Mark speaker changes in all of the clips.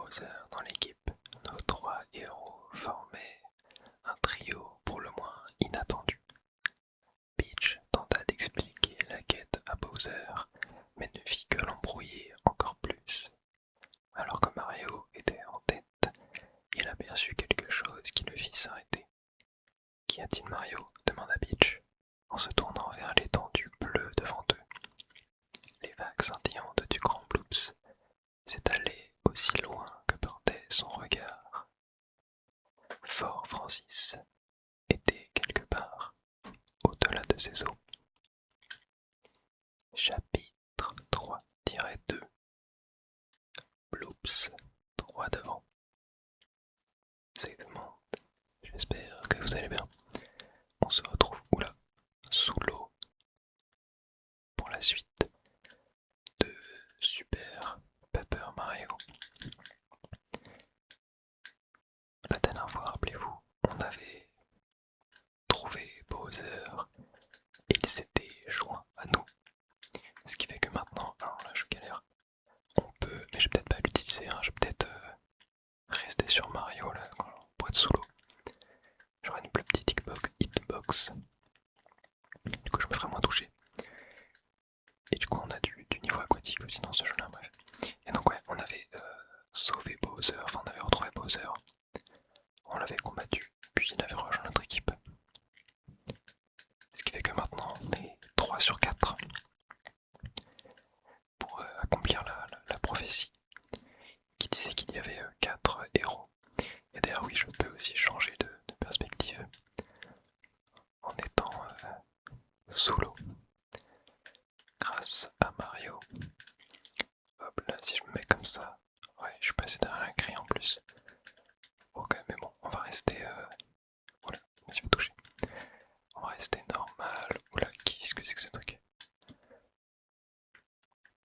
Speaker 1: Bowser dans l'équipe, nos trois héros formaient un trio pour le moins inattendu. Peach tenta d'expliquer la quête à Bowser, mais ne fit que l'embrouiller encore plus. Alors que Mario était en tête, il aperçut quelque chose qui le fit s'arrêter. Qu'y a-t-il, Mario? Demanda Peach, en se tournant vers l'étendue bleue devant eux. Les vagues scintillantes du grand Bloops s'étalaient aussi loin que portait son regard. Fort Francis était quelque part au-delà de ces eaux. Chapitre 3-2. Bloops, droit devant. Salut tout le monde, j'espère que vous allez bien. On se retrouve sous l'eau pour la suite de Super Paper Mario. La dernière fois, rappelez-vous, on avait trouvé Bowser et il s'était joint à nous. Ce qui fait que maintenant, alors là je galère, on peut, mais je vais peut-être pas l'utiliser, hein, je vais peut-être rester sur Mario là pour être sous l'eau. J'aurai une plus petite hitbox. Du coup je me ferai moins toucher. Et du coup on a du niveau aquatique aussi dans ce jeu là, bref. Et donc ouais, on avait sauvé Bowser, enfin on avait retrouvé Bowser. On l'avait combattu, puis il avait rejoint notre équipe. Ce qui fait que maintenant on est 3 sur 4 pour accomplir la prophétie qui disait qu'il y avait 4 héros. Et d'ailleurs oui, je peux aussi changer de perspective en étant sous l'eau grâce à Mario. Hop là, si je me mets comme ça, ouais, je suis passé derrière la grille en plus. Ok, mais bon, on va rester... Voilà, je me suis touché. On va rester normal. Oula, qu'est-ce que c'est que ce truc?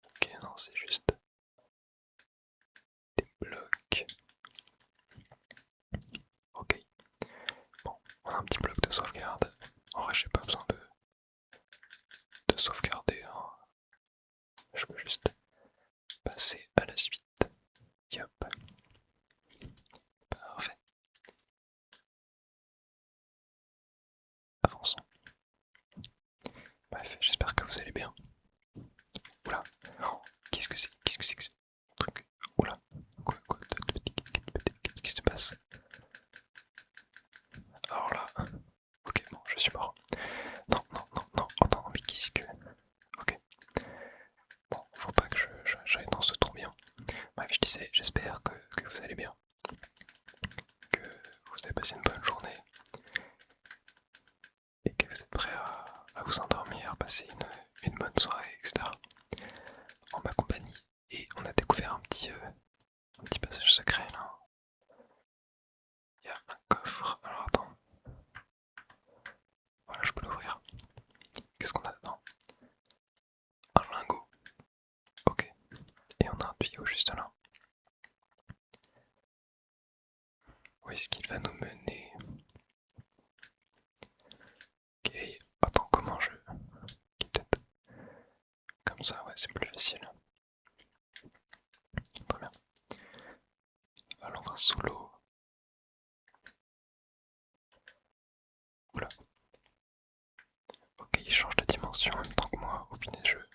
Speaker 1: Ok, non, c'est juste des blocs. Ok. Bon, on a un petit bloc de sauvegarde. En vrai, j'ai pas besoin de sauvegarder. Hein. Je peux juste passer à la suite. Yop. Parfait. Avançons. Bref, j'espère que vous allez bien. Oula. Oh, qu'est-ce que c'est? Qu'est-ce que c'est que ce truc? Oula. Quoi? Qu'est-ce qui se passe? Alors là. Ok, bon, je suis mort. Non, non, non, non. Attends, mais qu'est-ce que... Ok. Bon, faut pas que j'aille dans ce tourbillon. Bref, je disais, j'espère que vous allez bien. Que vous avez passé une bonne journée. Et que vous êtes prêts à vous endormir, passer une bonne soirée, etc. En ma compagnie. Et on a découvert un petit passage secret là. Il y a un coffre. Alors attends. Voilà, je peux l'ouvrir. Qu'est-ce qu'on a dedans? Un lingot. Ok. Et on a un tuyau juste là. Où est-ce qu'il va nous mener? Ok. Attends, comment je... Peut-être comme ça, ouais, c'est plus facile. Très bien. Alors on va sous l'eau. Oula. Ok, il change de dimension en même temps que moi. Au punaise jeu.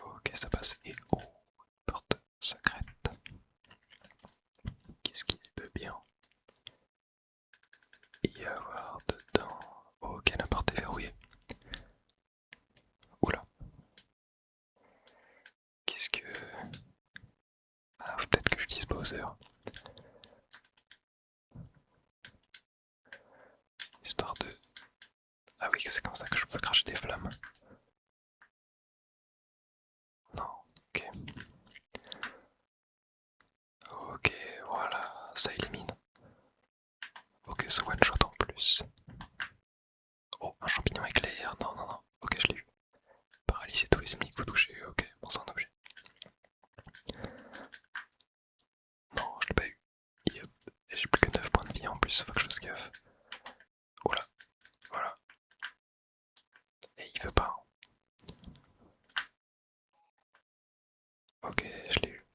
Speaker 1: Ok, ça passe. Et oh, porte secrète. Qu'est-ce qu'il peut bien y avoir dedans? Ok, la porte est verrouillée. Oula. Qu'est-ce que... Ah, faut peut-être que je dise Bowser. Histoire de... Ah oui, c'est comme ça que je peux cracher des flammes. Non, ok. Ok, voilà, ça élimine. Ok, ça one shot en plus. Oh, un champignon éclair. Non, non, non. Ok, je l'ai eu. Paralyser tous les ennemis que vous touchez. Ok, bon, c'est un objet. Non, je l'ai pas eu. Yep. J'ai plus que 9 points de vie en plus, faut que je fasse gaffe. Oula, voilà. Et il veut pas. Ok, je l'ai eu.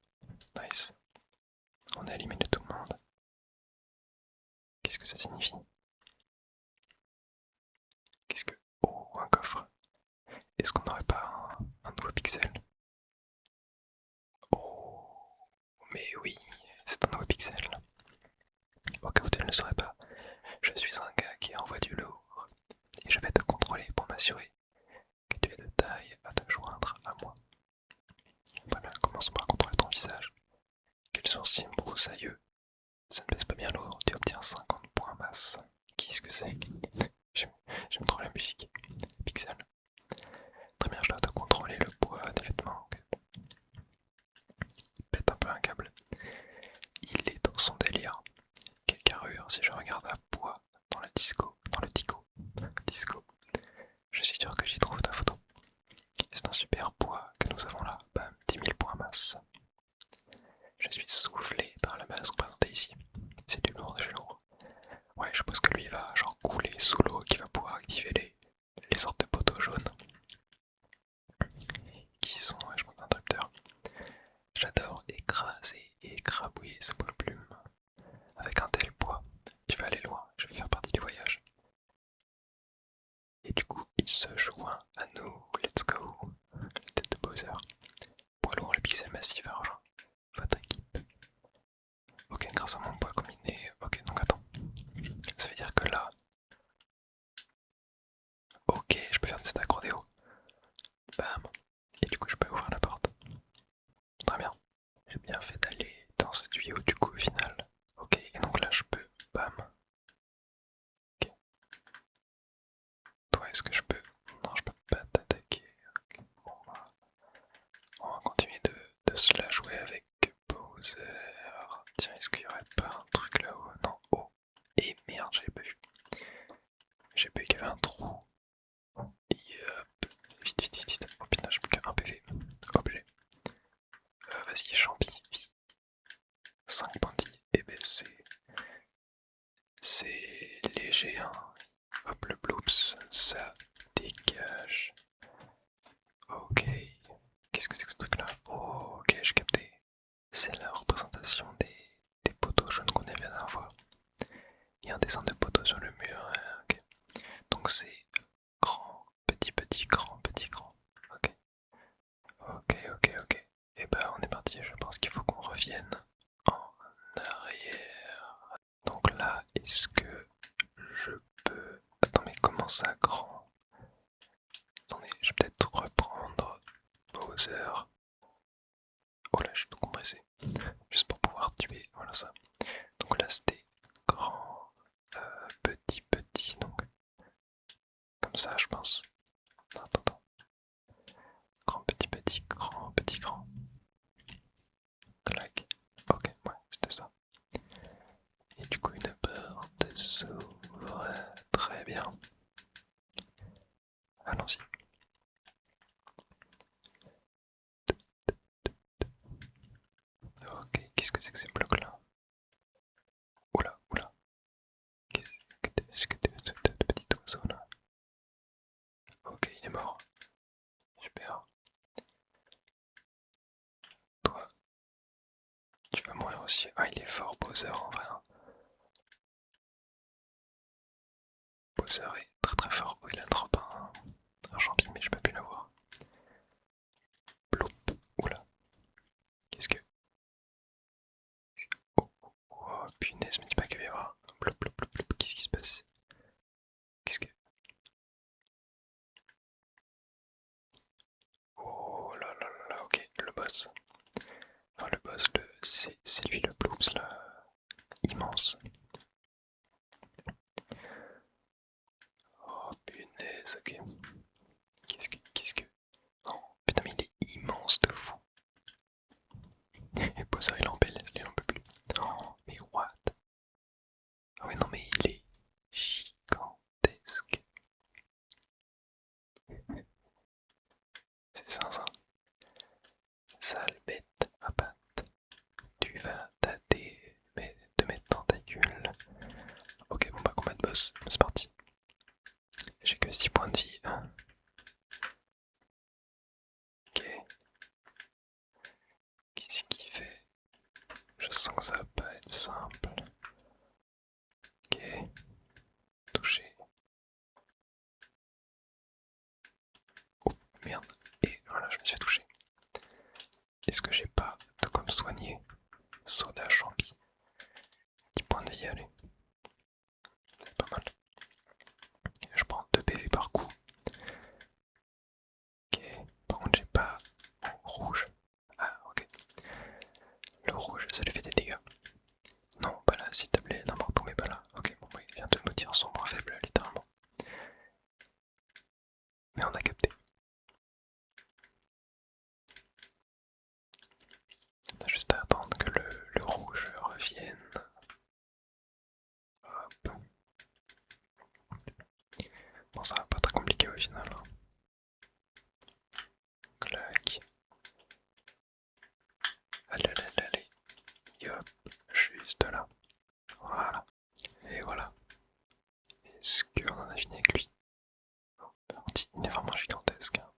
Speaker 1: Mais oui, c'est un nouveau pixel. Au cas où tu ne le saurais pas, je suis un gars qui envoie du lourd. Et je vais te contrôler pour m'assurer que tu es de taille à te joindre à moi. Très bien, commençons par contrôler ton visage. Quels sourcils broussailleux. Ça ne pèse pas bien lourd, tu obtiens 50 points masse. Qu'est-ce que c'est? J'aime trop la musique. Pixel. Très bien, je dois te contrôler le poids des vêtements. Il pète un peu un câble. Il est dans son délire. Quelle carrure si je regarde à poids dans le disco. Dans le disco. Je suis sûr que j'y trouve ta photo. C'est un super poids que nous avons là. Bam, 10 000 points masse. Je suis soufflé par la masse représentée ici. C'est du lourd de chez lourd. Ouais, je suppose que lui va genre couler sous l'eau, qui va pouvoir activer les sortes de poteaux jaunes. Qui sont, ouais, je pense, interrupteurs. J'adore écraser et écrabouiller ce poil plume. Avec un tel poids, tu vas aller loin, je vais faire partie du voyage. Et du coup, il se joint à nous, let's go. La tête de Bowser. Poids lourd, le pixel massif a rejoint votre équipe. Ok, grâce à mon poids combiné. Ok, donc attends. Ça veut dire que là. Ok, je peux faire des accordéo. Bam. Et du coup, je peux ouvrir la porte. Très bien. J'ai bien fait d'aller dans ce tuyau du coup au final. Ok, et donc là je peux. Bam. Ok. Toi, est-ce que je peux. Non, je peux pas t'attaquer. Okay. Bon, on va continuer de se la jouer avec Bowser. Tiens, est-ce qu'il y aurait pas un truc là-haut? Non, oh. Et merde, j'avais pas vu. J'ai pas vu qu'il y avait un trou. Et hop. Vite, vite, vite, vite. Oh putain, j'ai plus qu'un PV. Obligé. Vas-y, champi, vie. 5 points de vie. Et ben c'est léger, hein. Hop, le bloops, ça dégage. Ok. Qu'est-ce que c'est que ce truc là? Oh, ok, j'ai capté. C'est la représentation des poteaux jaunes qu'on avait la dernière fois. Il y a un dessin de poteaux sur le mur. Ok. Donc c'est grand, petit, petit, grand, petit, grand. Ok. Ok, ok, ok. Et bah on est parti. Je pense qu'il faut qu'on revienne en arrière. Donc là, est-ce que je peux... Attends, mais comment ça grand? Attendez, je vais peut-être reprendre Bowser. Oh là, je suis tout compressé. Juste pour pouvoir tuer, voilà ça. Donc là, c'était grand, petit, petit, donc comme ça, je pense. Non, attends, attends. Grand, petit, petit, grand, petit, grand. Clac. Ok, ouais, c'était ça. Et du coup, une porte s'ouvre. Très bien. Allons-y. Ok, qu'est-ce que c'est que ces blocs-là? Oula, oula. Qu'est-ce que c'est ce petit oiseau là? Ok, il est mort. Super. Toi, tu vas mourir aussi. Ah, il est fort, Bowser en vrai, hein. Bowser est très très fort. Oh, il a trop un champi, mais je peux plus l'avoir. Bloup. Oula. Qu'est-ce que. Oh, oh, punaise, me dis pas qu'il va y avoir. Bloup, bloup, bloup, bloup. Qu'est-ce qui se passe? Qu'est-ce que. Oh là là là là, ok, le boss. Enfin, le boss, c'est lui le bloops là. Immense. Oh punaise, ok. Qu'est-ce que. Oh putain, mais il est immense de fou. Et Bowser il embellit, il en peut plus. Oh, mais what? Ah ouais, non, mais il est gigantesque. C'est ça. Sale bête à pattes. Tu vas tâter de mes tentacules. Ok, bon bah combat de boss, c'est parti. J'ai que 6 points de vie. Ok. Qu'est-ce qu'il fait? Je sens que ça va pas être simple. Ok. Touché. Oh merde. Et voilà, je me suis fait toucher. Est-ce que j'ai pas de quoi me soigner? soda champi. 10 points de vie, allez. C'est pas mal. Je prends 2 PV par coup. Ok, par contre j'ai pas rouge. Ah ok. Le rouge ça lui fait des dégâts. Non, pas là s'il te plaît, n'importe où mais pas là. Ok, bon bah, il vient de nous dire son point faible littéralement. Mais on a capté. On a juste à attendre que le rouge revienne. Hop. Bon ça va pas très compliqué au final. Hein. Clac. Allez, allez, allez, allez. Hop, juste là. Voilà. Et voilà. Est-ce qu'on en a fini avec lui? Il est vraiment gigantesque. Hein.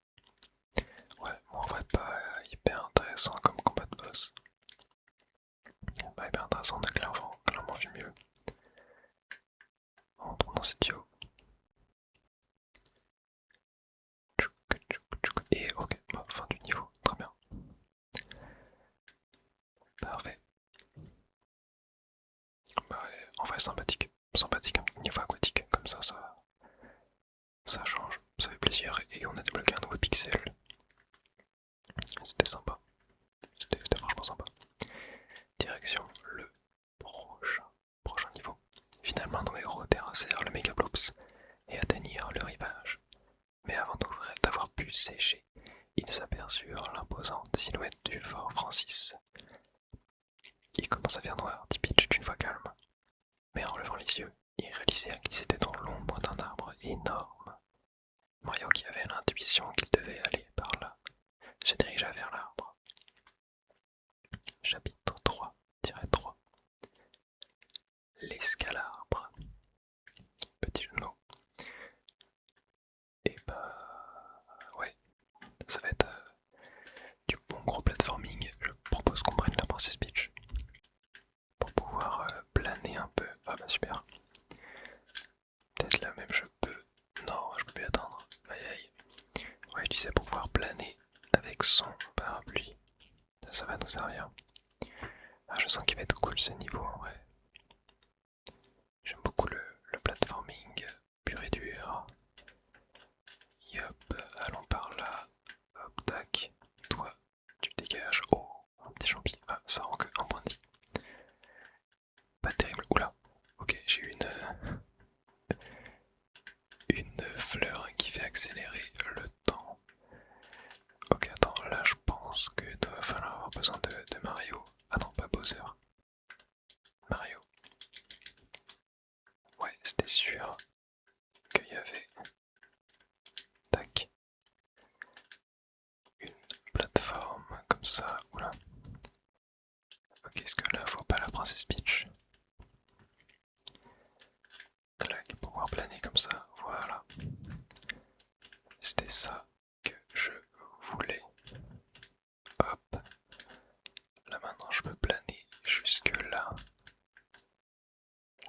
Speaker 1: Ouais, bon, en vrai pas hyper intéressant comme combat de boss. Pas hyper intéressant, on a clairement vu mieux. Rentrons dans ce duo. Et ok, bah, fin du niveau, très bien. Parfait. Bah ouais, en vrai sympathique. Sympathique un petit niveau aquatique, comme ça change, ça fait plaisir. Et on a débloqué un nouveau pixel. C'était sympa. C'était franchement sympa. Direction le prochain niveau. Finalement, nos héros terrassèrent le Megaplops et atteignirent le rivage. Mais avant d'avoir pu sécher, ils s'aperçurent l'imposante silhouette du fort Francis. Il commence à faire noir, dit Peach d'une voix calme. Mais en levant les yeux, ils réalisèrent qu'ils étaient dans l'ombre d'un arbre énorme. Mario, qui avait l'intuition qu'il devait aller par là, se dirigea vers l'arbre. Chapitre 3-3. L'escalarbre. Petit jeu de mots. Et bah ouais, ça va être du bon gros platforming. Je propose qu'on prenne la Princess Peach pour pouvoir planer un peu. Ah bah super. Peut-être là même je peux. Non, je peux plus atteindre. Aïe aïe. Ouais, je disais pour pouvoir planer avec son parapluie. Ça va nous servir. Ah, je sens qu'il va être cool ce niveau en vrai. J'aime beaucoup le platforming pur et dur. Yop, allons par là. Hop, tac. Toi, tu dégages. Oh, un petit champi. Ah, ça rend que un point de vie. Pas terrible. Oula. Ok, j'ai une fleur qui fait accélérer le temps. Ok, attends, là je pense que doit falloir avoir besoin de Mario. Ah non, pas Bowser. Mario. Ouais, c'était sûr qu'il y avait. Tac. Une plateforme comme ça. Oula. Ok, est-ce que là faut pas la Princess Peach? Clac, pouvoir planer comme ça. Voilà. C'était ça que je voulais. Hop. Là maintenant je peux planer jusque là.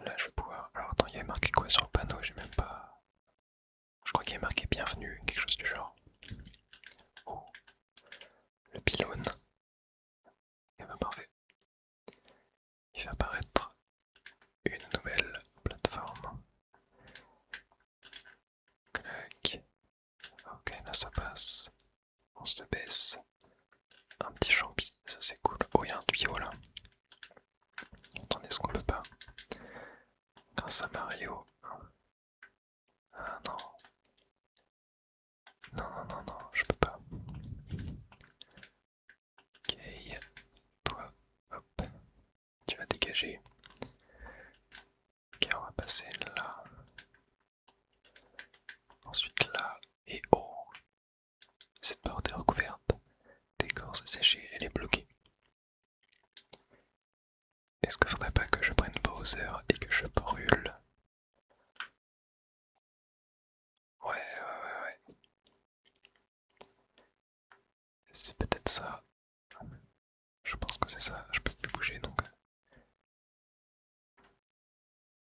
Speaker 1: Là je vais pouvoir. Alors attends, il y avait marqué quoi sur le panneau? J'ai même pas. Je crois qu'il y a marqué bienvenue, quelque chose du genre. Oh. Le pylône. Et ben parfait. Il va apparaître une nouvelle plateforme. Clac. Ok, là ça passe. On se baisse. Un petit champi, ça c'est cool. Oh, il y a un tuyau là. Attendez, est-ce qu'on peut pas? Grâce à Mario. Ah non. Non, non, non, non, je peux pas. Ok. Toi, hop. Tu vas dégager. Ok, on va passer là. Ensuite là. Et oh. Cette porte est recouverte d'écorce séchée, elle est bloquée. Est-ce qu'il faudrait pas que je prenne Bowser et que je brûle? Ouais. C'est peut-être ça. Je pense que c'est ça. Je peux plus bouger donc.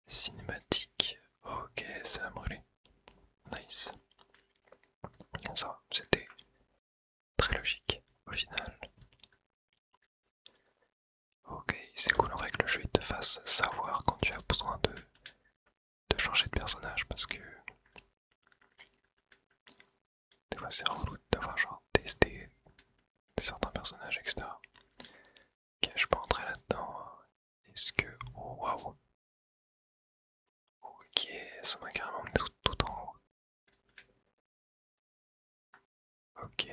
Speaker 1: Cinématique. Ok, ça a brûlé. Nice. Ça va, c'était très logique au final. Ok, fasses savoir quand tu as besoin de changer de personnage parce que des fois c'est relou d'avoir genre testé certains personnages, etc. Ok, je peux entrer là-dedans. Est-ce que... Oh, waouh. Ok, ça m'a carrément mis tout en haut. Ok.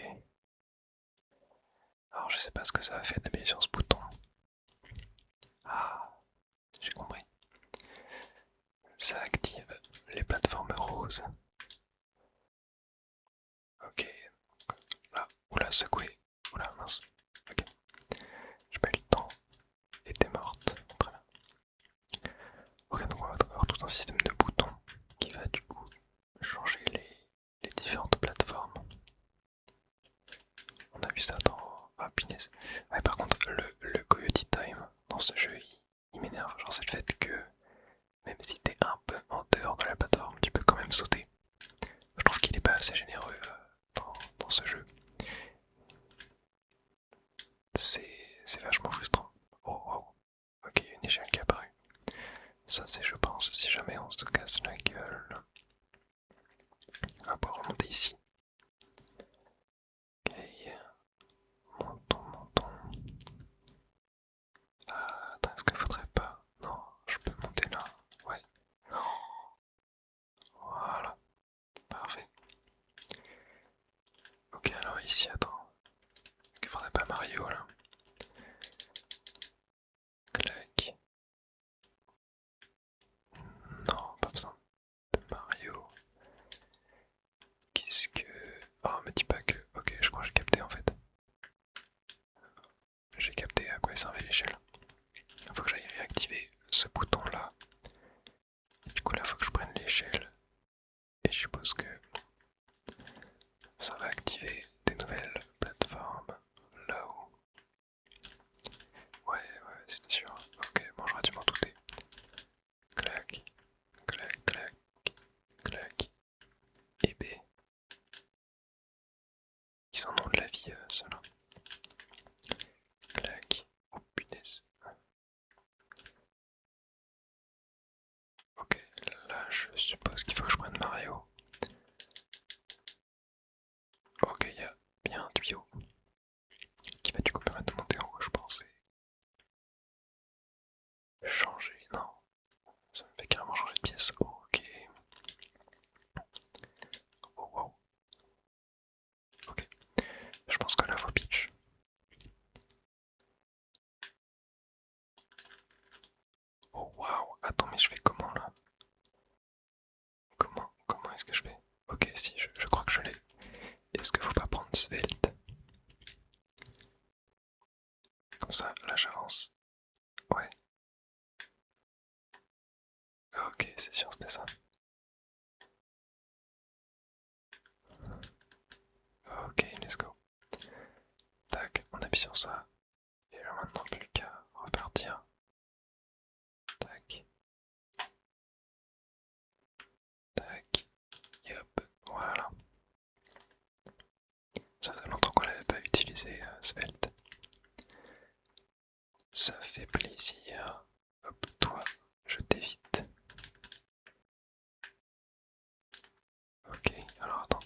Speaker 1: Alors je sais pas ce que ça a fait d'appuyer sur ce bouton. Ah, j'ai compris. Ça active les plateformes roses. Ok. Là, oula, secoué. Oula, mince. Ok. J'ai pas eu le temps. Et t'es morte. Très bien. Ok, donc on va avoir tout un système de boutons qui va du coup changer les différentes plateformes. On a vu ça dans Happiness. Ouais, par contre, le Coyote Time dans ce jeu, il m'énerve. Genre, c'est le fait que même si t'es un peu en dehors de la plateforme, tu peux quand même sauter. Je trouve qu'il est pas assez généreux dans ce jeu. C'est vachement frustrant. Oh wow. Ok, une échelle qui est apparue. Ça c'est je pense si jamais on se casse la gueule. On va pouvoir remonter ici. Ok. Montons. Ah, attends, est-ce qu'il faudrait pas... Non, je peux monter là. Ouais. Voilà. Parfait. Ok, alors ici, attends. Est-ce qu'il faudrait pas Mario là? Clac. Non, pas besoin de Mario. Qu'est-ce que... Oh, me dis pas que... Ok, je crois que j'ai capté en fait. J'ai capté à quoi servait l'échelle. Il faut que j'aille réactiver ce bouton là. Et du coup là, il faut que je prenne l'échelle. Et je suppose que ça va activer des nouvelles plateformes là-haut. Ouais, c'était sûr. Ok, bon, j'aurais dû m'en douter. Clac, clac. Et B. Ils en ont de la vie, ceux-là. Clac. Oh punaise. Ok, là je suppose qu'il faut que je prenne Mario. Ok, il y a bien un tuyau qui va du coup permettre de monter en haut, je pense. Et changer, non. Ça me fait carrément changer de pièce. Ok. Oh wow. Ok. Je pense que là faut pitch. Oh waouh. Attends, mais je fais comment là? Comment est-ce que je fais? Ok, si, je crois que je l'ai. Est-ce qu'il faut pas prendre Svelte? Comme ça, là j'avance. Ouais. Ok, c'est sûr, c'était ça. Ok, let's go. Tac, on appuie sur ça. Et là maintenant, plus qu'à repartir. Tac, tac, yop, voilà. Ça fait longtemps qu'on l'avait pas utilisé, Svelte. Ça fait plaisir. Hop, toi, je t'évite. Ok, alors attends.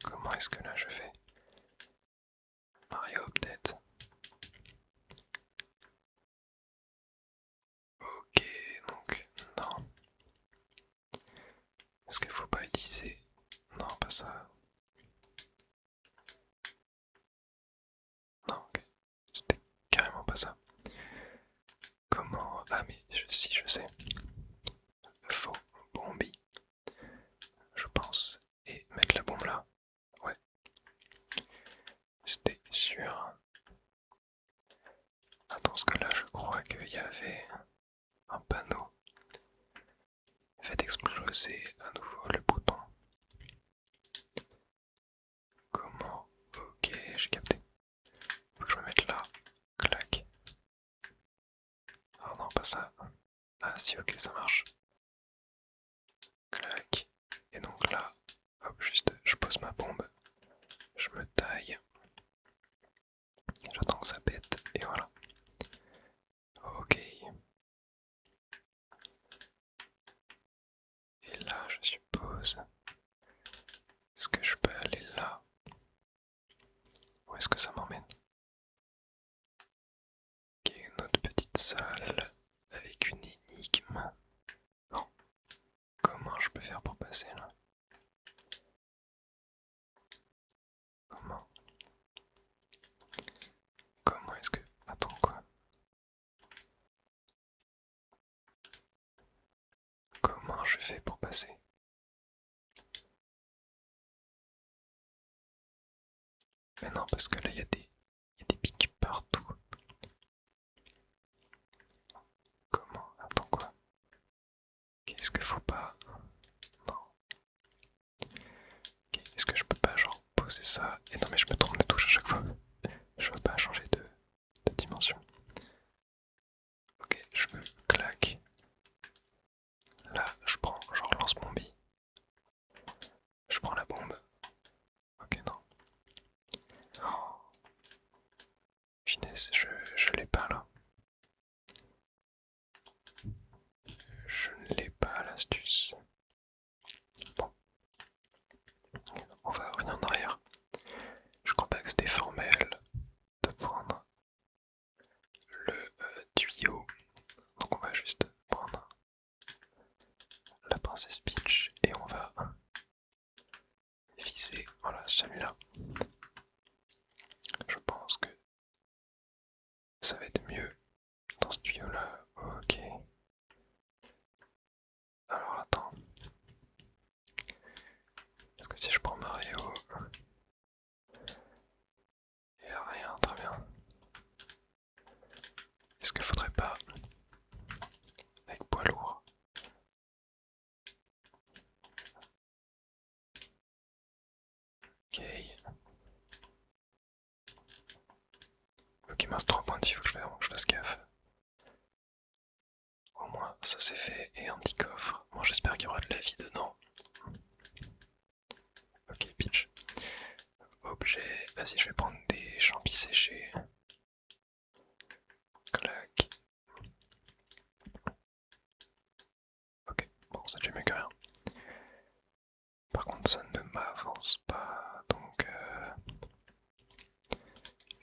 Speaker 1: Comment est-ce que là je fais? Mario peut-être. Ok, donc non. Est-ce qu'il faut pas utiliser? Non, pas ça. Non, ok. C'était carrément pas ça. Comment? Ah mais si je sais. Faux bombi, je pense. Et mettre la bombe là. Ouais. C'était sûr. Attends, parce que là je crois qu'il y avait un panneau. Faites exploser à nouveau le bouton. Comment? Ok, j'ai capté. Faut que je me mette là. Clac. Ah non, pas ça. Ah si, ok, ça marche. Clac. Et donc là, hop, juste, je pose ma bombe. Je me taille. J'attends que ça pète. Et voilà. m'emmène? Ok, une autre petite salle avec une énigme. Non. Comment je peux faire pour passer là? Comment? Comment est-ce que... Attends quoi? Comment je fais pour passer? Mais non, parce que là y a des pics partout. Comment? Attends quoi? Qu'est-ce que faut pas? Non. Ok, est-ce que je peux pas genre poser ça? Et non mais je me trompe de touche à chaque fois. Je veux pas changer de dimension. Ok, je veux clac. Là, je prends genre lance mon bille. Je prends la bombe. Ok, non. Oh, finesse, je l'ai pas là. Je ne l'ai pas l'astuce. Bon, on va revenir en arrière. Je crois pas que c'était formel de prendre le tuyau. Donc on va juste prendre la princesse Peach et on va viser, voilà, celui-là. Je pense que ça va être mieux dans ce tuyau-là. Ok. Alors attends. Est-ce que si je prends Mario... Il n'y a rien, très bien. Est-ce qu'il faudrait pas... Avec poids lourd. Ok. Ok, mince, 3 points de vie, faut que je fasse gaffe. Au moins, ça c'est fait. Et un petit coffre. Bon, j'espère qu'il y aura de la vie dedans. Ok, Peach. Objet. Vas-y, je vais prendre des champis séchés. Clac. Ok, bon, c'est déjà mieux que rien. Par contre, ça ne m'avance pas. Donc,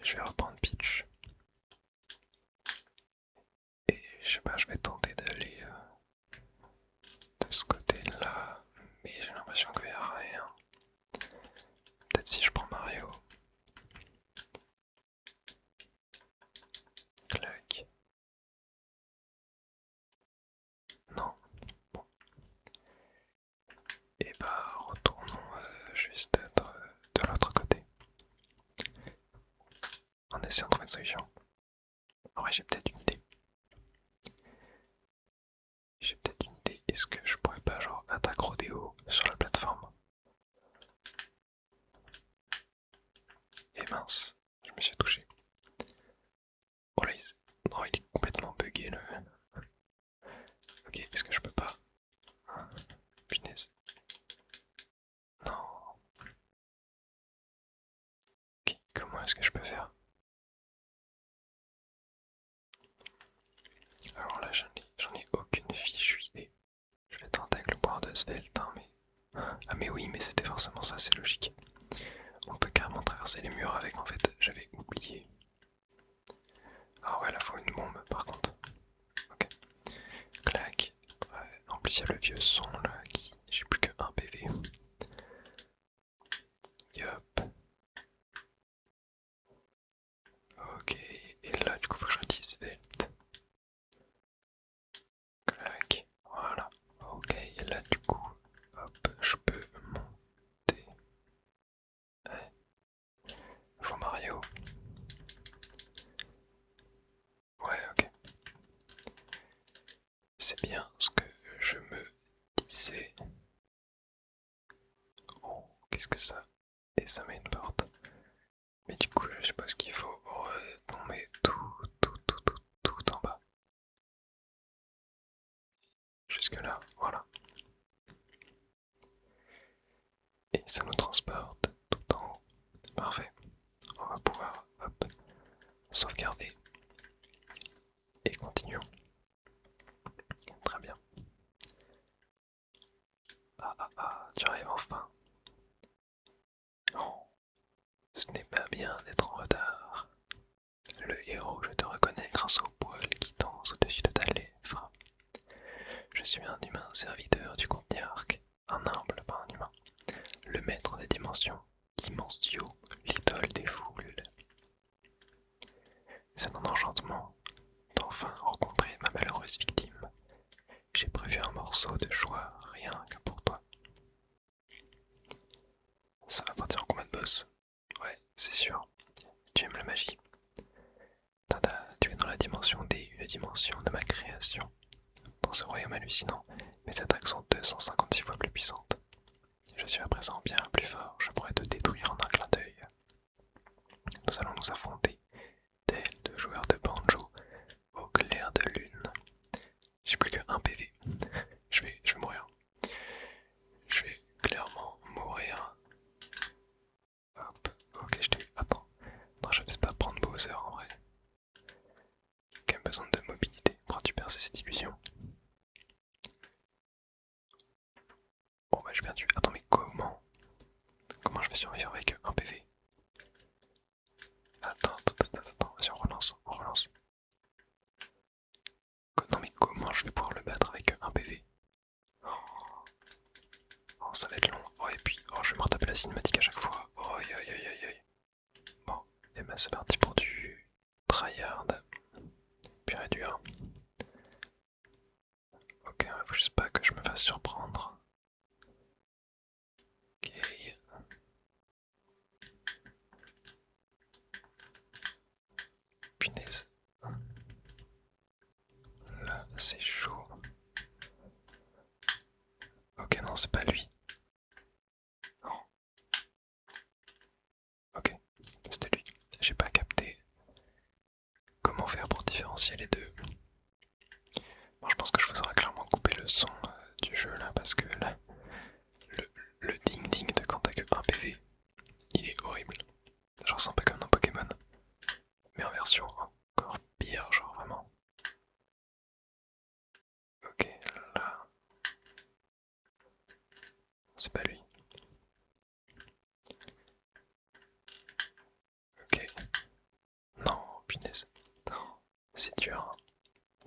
Speaker 1: je vais reprendre Peach. Et je sais pas, je vais tenter d'aller de ce côté-là. Mais j'ai l'impression qu'il n'y a rien. Peut-être si je prends Mario. Clac. Non. Bon. Et bah, retournons juste de l'autre côté. En essayant de trouver une solution. En vrai, j'ai peut-être une idée. J'ai peut-être une idée. Est-ce que je pourrais pas, genre, attaque rodéo sur la plateforme? Et mince, je me suis touché. Oh là, non, il est complètement bugué le. Ok, est-ce que je peux pas? Punaise. Non. Ok, comment est-ce que je peux faire? Alors là, j'en ai aucune fichue idée. Je vais tenter avec le pouvoir de Svelte, hein, mais. Ah, mais oui, mais c'était forcément ça, c'est logique. On peut carrément traverser les murs avec, en fait, j'avais oublié. Ah ouais, là, faut une bombe par contre. Ok. Clac. Ouais. En plus, il y a le vieux son là qui. J'ai plus que 1 PV. Yup. Ok. Et là, du coup, faut que je retire Svelte. Clac. Voilà. Ok. Et là, du coup, hop, je peux monter. Ouais. Faut Mario. Ouais, ok. C'est bien ce que je me disais. Oh, qu'est-ce que ça? Et ça met une porte. Mais du coup, je suppose qu'il faut retomber tout en bas. Jusque là, voilà. Et ça nous transporte tout en haut. Parfait. On va pouvoir, hop, sauvegarder. Et continuons. Très bien. Ah ah ah, tu arrives enfin. Non, ce n'est pas bien d'être en retard. le héros, je te reconnais grâce au poil qui danse au-dessus de ta lèvre. Je suis un humain serviteur du comte Niark, un humble, pas un humain, le maître des dimensions, Dimentio, l'idole des foules. C'est un enchantement d'enfin rencontrer ma malheureuse victime. J'ai prévu un morceau de joie rien que pour toi. Ça va partir en combat de boss. Ouais, c'est sûr. Tu aimes la magie. Tada, tu es dans la dimension D, une dimension de ma création. Dans ce royaume hallucinant, mes attaques sont 256 fois plus puissantes. Je suis à présent bien plus fort, je pourrais te détruire en un clin d'œil. Nous allons nous affronter, tels deux joueurs de banjo, au clair de lune. J'ai plus que 1 PV. Je vais mourir. Je vais clairement mourir. Hop, ok, je t'ai eu. Attends. Non, je vais peut-être pas prendre Bowser en vrai. J'ai quand même besoin de mobilité. Pourras-tu percer cette illusion? Bon bah j'ai perdu. Attends, mais comment? Comment je vais survivre avec 1 PV? Attends, vas-y, on relance, on relance. Non mais comment je vais pouvoir le battre avec 1 PV? Oh, ça va être long. Oh, et puis, oh, je vais me retaper la cinématique à chaque fois. Oh, aïe aïe aïe aïe aïe. Bon, et ben c'est parti pour du tryhard. Pur et dur. Ok, faut juste pas que je me fasse surprendre. Ok. Punaise. Là, c'est chaud. Ok, non, c'est pas lui. Non. Ok, c'était lui. J'ai pas capté comment faire pour différencier les deux. Bon, je pense que je vous aurais clairement coupé le son du jeu là, parce que là, le ding ding de quand t'as que 1 PV, il est horrible. Genre, c'est un peu comme dans Pokémon, mais en version encore pire, genre vraiment. Ok, là, c'est pas lui. Ok, non, punaise. Non, c'est dur,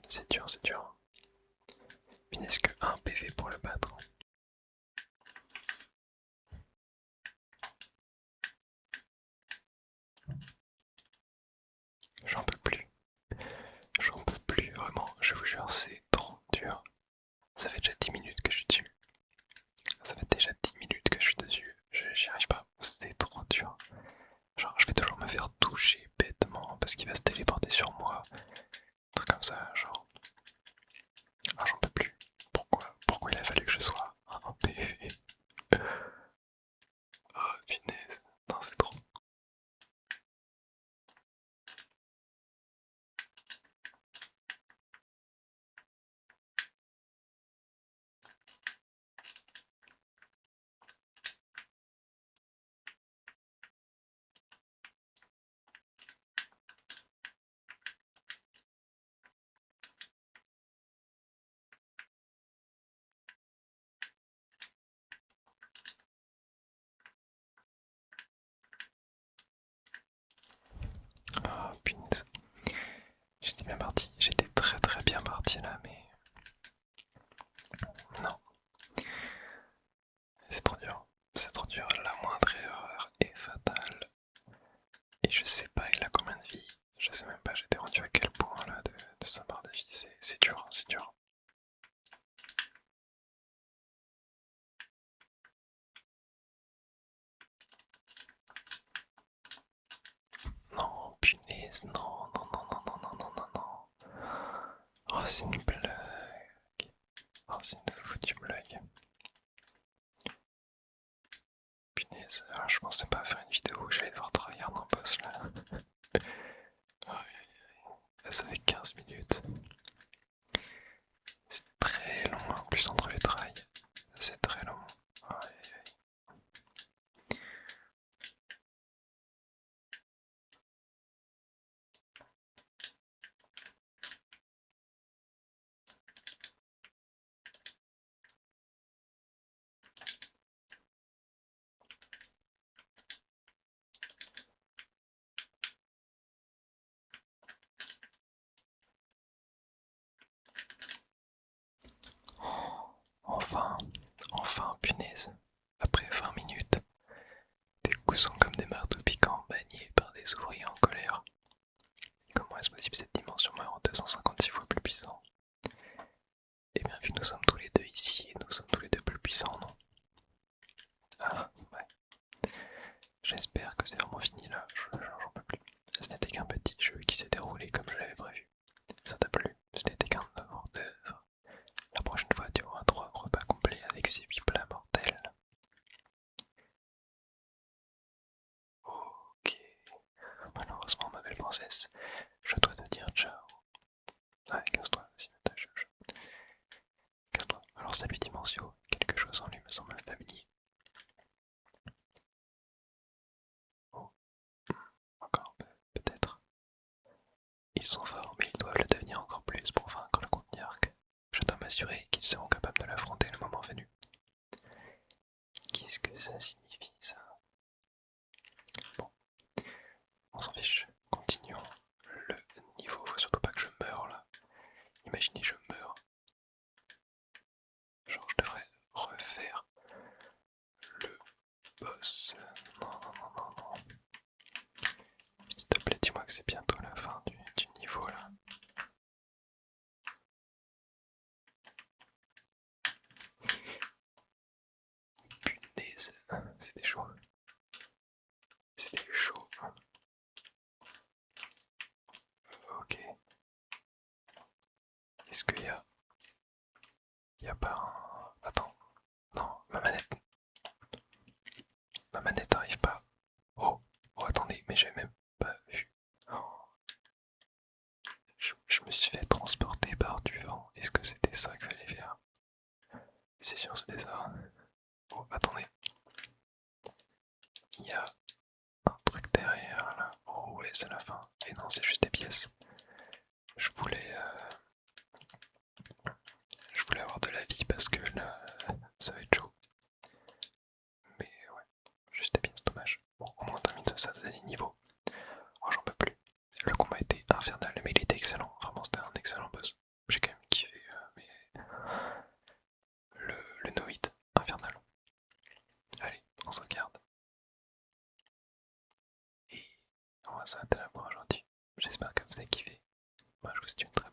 Speaker 1: c'est dur, c'est dur. Punaise que 1 PV pour le battre. J'en peux plus. J'en peux plus, vraiment, je vous jure, c'est trop dur. Ça fait déjà 10 minutes que je suis dessus. Ça fait déjà 10 minutes que je suis dessus. J'y arrive pas, c'est trop dur. Genre, je vais toujours me faire toucher bêtement parce qu'il va se téléporter sur moi. Un truc comme ça, genre. Ah, j'en peux plus. Pourquoi il a fallu que je sois en PV? Oh, punaise. Non, c'est trop. Oh, punaise. J'étais bien parti. J'étais très très bien parti là, mais. Non, c'est trop dur. C'est trop dur. La moindre erreur est fatale. Et je sais pas, il a combien de vie. Je sais même pas, j'étais rendu à quel point là de sa barre de vie. C'est dur, c'est dur. Non, punaise, non, non, non, non, non, non, non, non, non. Oh, c'est une blague. Oh, c'est une foutue blague. Punaise, alors, je pensais pas faire une vidéo où j'allais devoir travailler en boss là. Là, ça fait 15 minutes. C'est très long en plus entre les trails. C'est très long. Ouais. Enfin, punaise. Après 20 minutes, des coups sont comme des marteaux piquants maniés par des ouvriers en colère. Comment est-ce possible cette dimension me rend 256 fois plus puissant? Eh bien, vu que nous sommes tous les deux ici, nous sommes tous les deux plus puissants, non? Ah, ouais. J'espère que c'est vraiment fini là, j'en peux plus. Ce n'était qu'un petit jeu qui s'est déroulé comme je l'avais prévu. Ça t'a plu? Ce n'était qu'un œuvre d'œuvre. La prochaine fois, tu auras 3 repas complets avec ces 8 plats mortels. Ok. Malheureusement, ma belle princesse, je dois te dire ciao. Ah, casse-toi, vas-y, casse-toi. Alors salut Dimensio, quelque chose en lui me semble familier. Oh, encore un peu, peut-être. Ils sont forts, mais ils doivent le devenir encore plus pour vaincre le comte Niark. Je dois m'assurer qu'ils seront capables de l'affronter le moment venu. Qu'est-ce que ça signifie, ça? Bon, on s'en fiche. Continuons le niveau. Faut surtout pas que je meure là. Imaginez, je meurs. Genre, je devrais refaire le boss. Non, non, non, non, non. S'il te plaît, dis-moi que c'est bientôt la fin du niveau là. Punaise, c'était chaud. C'était chaud. Ok. Est-ce qu'il y a... Il y a pas un... Attends. Non, ma manette. Ma manette n'arrive pas. Oh, oh, attendez, mais j'avais même pas vu. Oh. Je me suis fait transporter par du vent. Est-ce que c'était ça qu'il fallait faire? C'est sûr, c'était ça. Oh, attendez. Il y a un truc derrière là. Oh ouais, c'est la fin. Et non, c'est juste des pièces. Je voulais, je voulais avoir de la vie parce que là, ça va être chaud. Mais ouais, juste des pièces, dommage. Bon, au moins on termine ça, ça les niveaux. Oh, j'en peux plus. Le combat était infernal, mais il était excellent. Vraiment, c'était un excellent boss. J'ai quand même kiffé, mais le Noid, infernal. Allez, on se regarde. Et on va s'arrêter là pour aujourd'hui. J'espère que vous avez kiffé. Moi, je vous souhaite une très